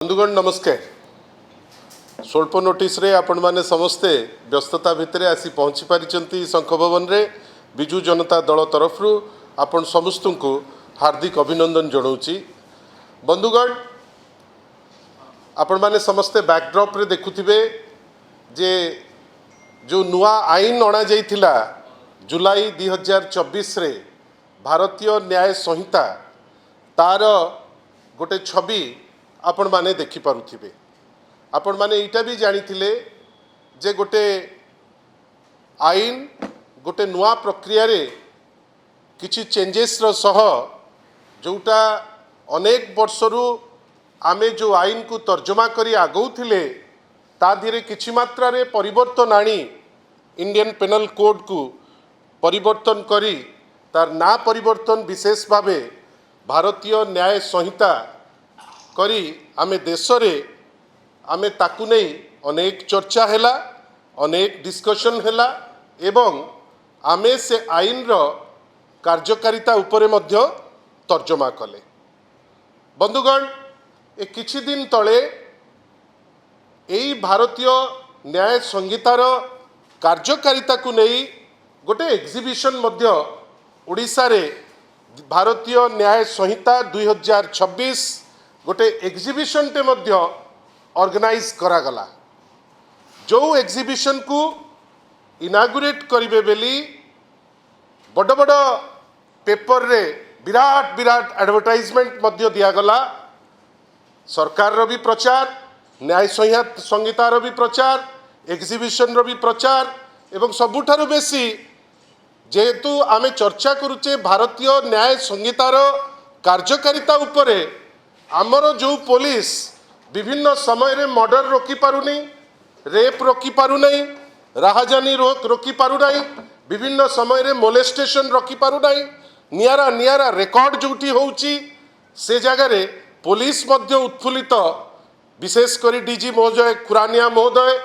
बंधुगण नमस्कार। स्वल्प नोटिस रे आपण माने समस्ते व्यस्तता भितर आसी पहुँची पारिचंती शंख भवन रे विजु जनता दल तरफ आपण समस्त को हार्दिक अभिनंदन जनाऊँची। बंधुगण आपण माने समस्ते बैकड्रॉप रे देखुथिबे जे जो नुआ आईन अणा जाइथिला जुलाई 2024 रे भारतीय न्याय संहिता तार गोटे छवि आपण माने देखि पारुथिबे। आपण माने इटा भी जानिथिले जे गोटे आईन गोटे नुआ प्रक्रिया रे किछि चेंजेस रो सह जोटा अनेक वर्षरु आमे जो आईन को तर्जमा करी आगौथिले ता धीरे किछि मात्रा रे परिवर्तन आनी इंडियन पेनल कोड को परिवर्तन करी तार ना परिवर्तन विशेष भावे भारतीय न्याय संहिता करी आमे देश रे आमे ताकु नहीं अनेक चर्चा हैला अनेक डिस्कशन हैला एवं आमे से आईन रो कार्यकारिता उपरे मध्य तर्जमा कले। बंधुगण ए किछि दिन तले एई भारतीय न्याय संहितार कार्यकारिता को नहीं गोटे एग्जिबिशन मध्य ओडिशा रे भारतीय न्याय संहिता 2026 गोटे एग्जिबिशन टे मध्य ऑर्गेनाइज करा गला। जो एग्जिबिशन को इनागुरेट करिवे बेली बड़ बड़ पेपर रे विराट विराट एडवर्टाइजमेंट मध्य दिया गला। सरकार रो भी प्रचार न्याय संहिता रो भी प्रचार एग्जिबिशन रो भी प्रचार एवं सबुठारु बेसी जेहेतु आमे चर्चा करुचे भारतीय न्याय संहितार कार्यकारिता उपरे आमर जो पुलिस विभिन्न समय रे मर्डर रोकी पारुनी रेप रोकी पारुनाई राहाजानी रोकी पारुनाई विभिन्न समय रे मोलेस्टेशन रोकी पारुनाई नियारा नियारा रेकर्ड जोटी होउची से जगह रे पुलिस मध्य उत्फुल्लित विशेष करी डीजी महोदय खुरानिया महोदय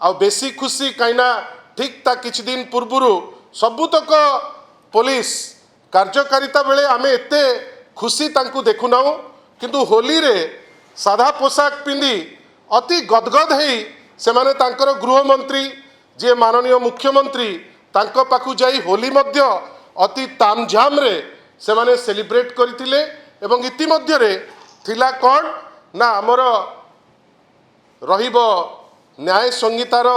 आ बेसी खुशी कहीं ठीक ता किछि दिन पूर्वरु सबुतक पुलिस कार्यकारिता बेले आमे एते खुशी तांकु देखुनाऊ किंतु होली रे साधा पोशाक पिंधि अति गदगद हेई से माने तांकर गृहमंत्री जे माननीय मुख्यमंत्री तांको पाखु जाई होली मध्य अति तामझाम रे से माने सेलिब्रेट करथिले एवं इति मध्य रे थिला कोन ना हमर रहिबो न्याय संहितार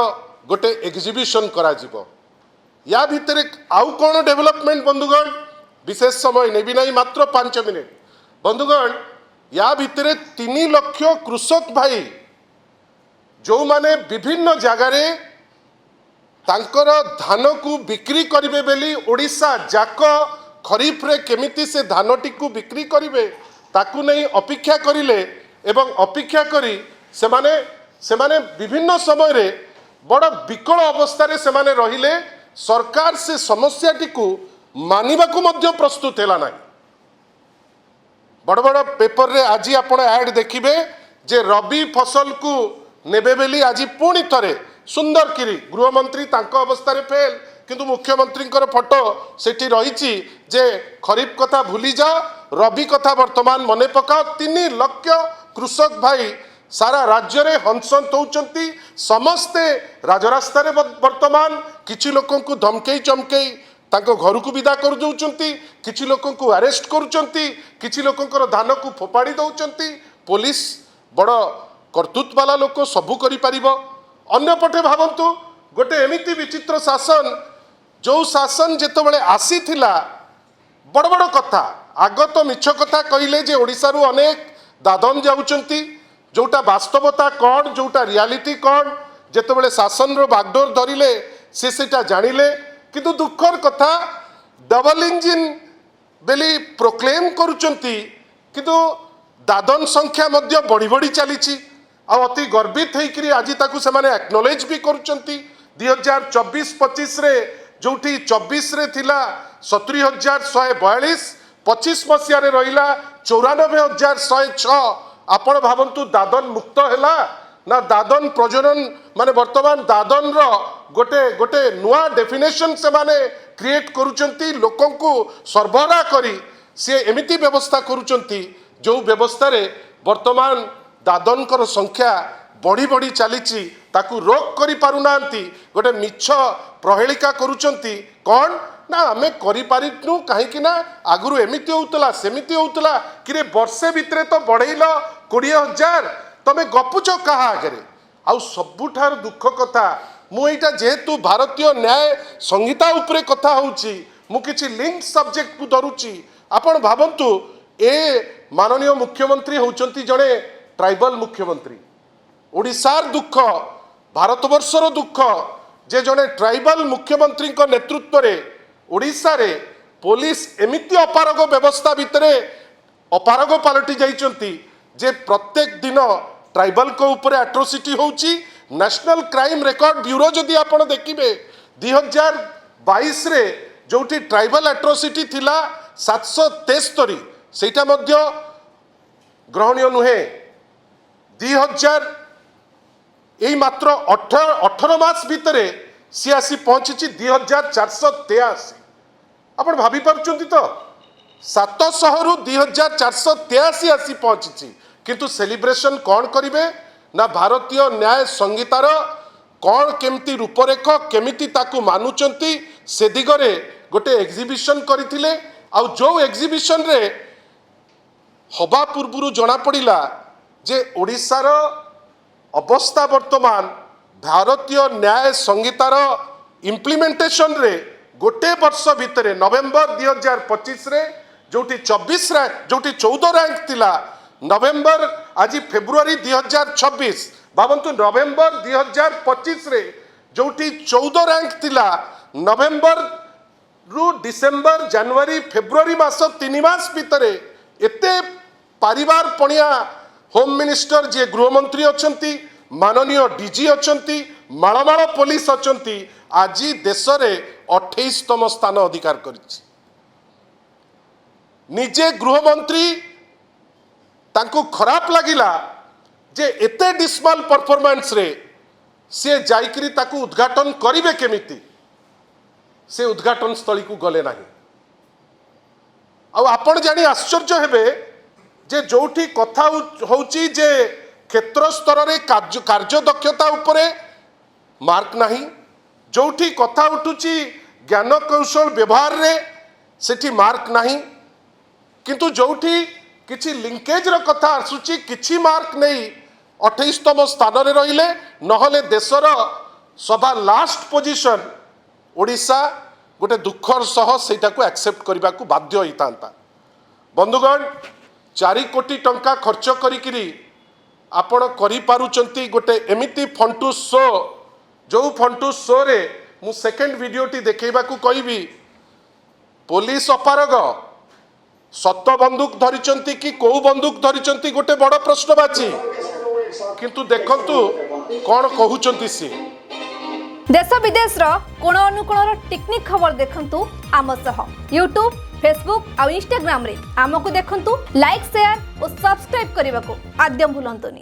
गोटे एग्जिबिशन करा जिवो। या भितरे आउ कोन डेवलपमेंट बंधुगण विशेष समय नेबी नहीं मात्र 5 मिनिट। बंधुगण या भितरे 3 लाख कृषक भाई जो माने विभिन्न जगार तांकर धान को बिक्री करिवे बेली ओडिशा जाक खरीफ रे केमिति से धानटी को बिक्री करिवे ताकू नहीं अपेक्षा करिले एवं अपेक्षा करी सेमाने विभिन्न समय रे बड़ विकल अवस्था रे सेमाने रहिले सरकार से समस्याटी को मानिबाकू मध्य प्रस्तुत हैला नाही। बड़ बड़ पेपर रे आज आपण ऐड देखिबे जे रबी फसल को नेबे बेली आज पुणी थरे सुंदर किरी गृहमंत्री तांको अवस्था रे फेल किंतु मुख्यमंत्री फोटो सेठी रही जे खरीफ कथा भूली जा रबी कथा वर्तमान मने पकाओ। 3 लाख कृषक भाई सारा राज्य रे हंसंत होउचंती समस्ते राजरास्ता रे वर्तमान किछि लोकन को धमकेई चमकेई तांको घर को विदा कर दउचंती किछि लोकन को अरेस्ट करूचंती किछि लोकन धान को फोपाड़ी दउचंती पुलिस बड़ कर्तृत्व वाला लोक सबू करि परिबो। अन्य पटे भावंतु गोटे एमिति विचित्र शासन जो शासन जेतबेले आसी थिला बड़ बड़ कथा आगत मिछ कथा कहिले जे ओडिसा रु अनेक दादन जाउचंती जोटा वास्तवता कौन जोटा रियालिटी कौन जेतबेले शासन रो बागडोर धरिले से सेटा जानिले किंतु दुखर कथा डबल इंजिन बेली प्रोक्लेम करूचंती किंतु दादन संख्या मध्य बढ़ी बढ़ी चलीची आ अति गर्वित होइकरी आज ताकू से माने एक्नॉलेज भी करूचंती। 2024-25 रे जोठी 24 रे थिला 70,142 25 मसिया रे रहिला 94,106 आपण भावंतु दादन मुक्त हैला ना दादन प्रजनन माने वर्तमान दादन रो गोटे गोटे नुआ डेफिनेशन से माने क्रिएट करूचंती लोकन को सरबराह करी से एमिति व्यवस्था करूचंती जो व्यवस्था रे वर्तमान दादनकर संख्या बढ़ी बढ़ी चली ताकू रोक करि पारुनांती गोटे मिछ प्रहेलिका करूचंती कौन ना आमे करि पारिनु काहेकि ना आगुरु एमिति होउतला सेमिति होउतला कि वर्षे भितरे तो बढ़ेइल 20,000 तमे गपुच कहा आगे आउ सबुठार दुख कथा मु एटा जेहेतु भारतीय न्याय संहिता उपरे कथा होउची मु किछि लिंक सब्जेक्ट को धरुची आपण भाबंतु ए माननीय मुख्यमंत्री होउचंती जणे ट्राइबल मुख्यमंत्री ओडिशार दुख भारतवर्षर दुख जे जड़े ट्राइबल मुख्यमंत्री नेतृत्व रे ओडिशा रे पुलिस एमिति अपारग व्यवस्था भितर अपारग पलटि जाइचंती जे प्रत्येक दिन ट्राइबल को ऊपर एट्रोसिटी होउची नेशनल क्राइम रिकॉर्ड ब्यूरो जदि आपण देखिबे 2022 रे जोठी ट्राइबल एट्रोसिटी थिला 773 सेटा मध्य ग्रहणीय नुहे 2000 यही मात्र 18 मास भितर सी आसी पहुंची 2483 आपण भाभी पार्टी तो 700 रु 2483 आसी पहुंची किंतु सेलिब्रेशन कौन करिवे ना भारतीय न्याय संहितार कौन केमती रूपरेख केमिति ताकू मानुचंती से दिगरे गोटे एग्जिबिशन करथिले आ जो एग्जिबिशन रे हवा पूर्व जना पड़िला जे ओडिशार अवस्था वर्तमान भारतीय न्याय संहितार इम्प्लीमेंटेशन रे गोटे वर्ष भितर नवेम्बर 2025 रे जोटी 24 रैंक जोटी 14 रैंक थिला नवेम्बर आज फेब्रुआरी 2026 भावंतु नवेम्बर 2025 रे जोटी 14 रैंक थिला नवेम्बर रु डिसेम्बर जनवरी फेब्रुआरी मास 3 मास भितर एते परिवार पणिया होम मिनिस्टर जे गृहमंत्री अछंती माननीय डीजी अछंती माळमाळ पुलिस अछंती आज देश रे 28तम स्थान अधिकार करिछि निजे गृहमंत्री तांको खराब लागिला जे एते डिस्माल परफॉर्मेंस रे से जाइकरी ताकू उद्घाटन करिवे केमिति से उद्घाटन स्थली को गले नाही आ आपण जानी आश्चर्य हेबे जे जोठी कथा होउची जे क्षेत्र स्तर रे कार्य दक्षता उपरे मार्क नाही जोठी कथा उठुची ज्ञान कौशल व्यवहार रे सेठी मार्क नाही किंतु जोठी किछि लिंकेज रो कथा आसुची किछि मार्क नहीं 28तम स्थान रे रहिले नहले देशर सभा लास्ट पोजीशन ओडिशा गोटे दुखर सह सेटा को एक्सेप्ट करबा को बाध्य होइतांता बंधुगण 4 कोटी टंका खर्च करिकिरी आपण करि पारुचंती गोटे एमिति फंटू शो जो फंटू शो रे मु सेकंड वीडियोटी देखैबा को कहबी पुलिस अपारग सत बंदूक धरिचंती कि को बंदूक धरिचंती गोटे बड़ प्रश्नवाची किंतु देखंतु कोन कहउचंती सी देश विदेश रो कोण अनुकोण टेक्निक खबर देखंतु आम सह यूट्यूब फेसबुक और इंस्टाग्राम रे आमको देखंतु लाइक शेयर और सब्सक्राइब करने को आद्यम भूलंतुनी।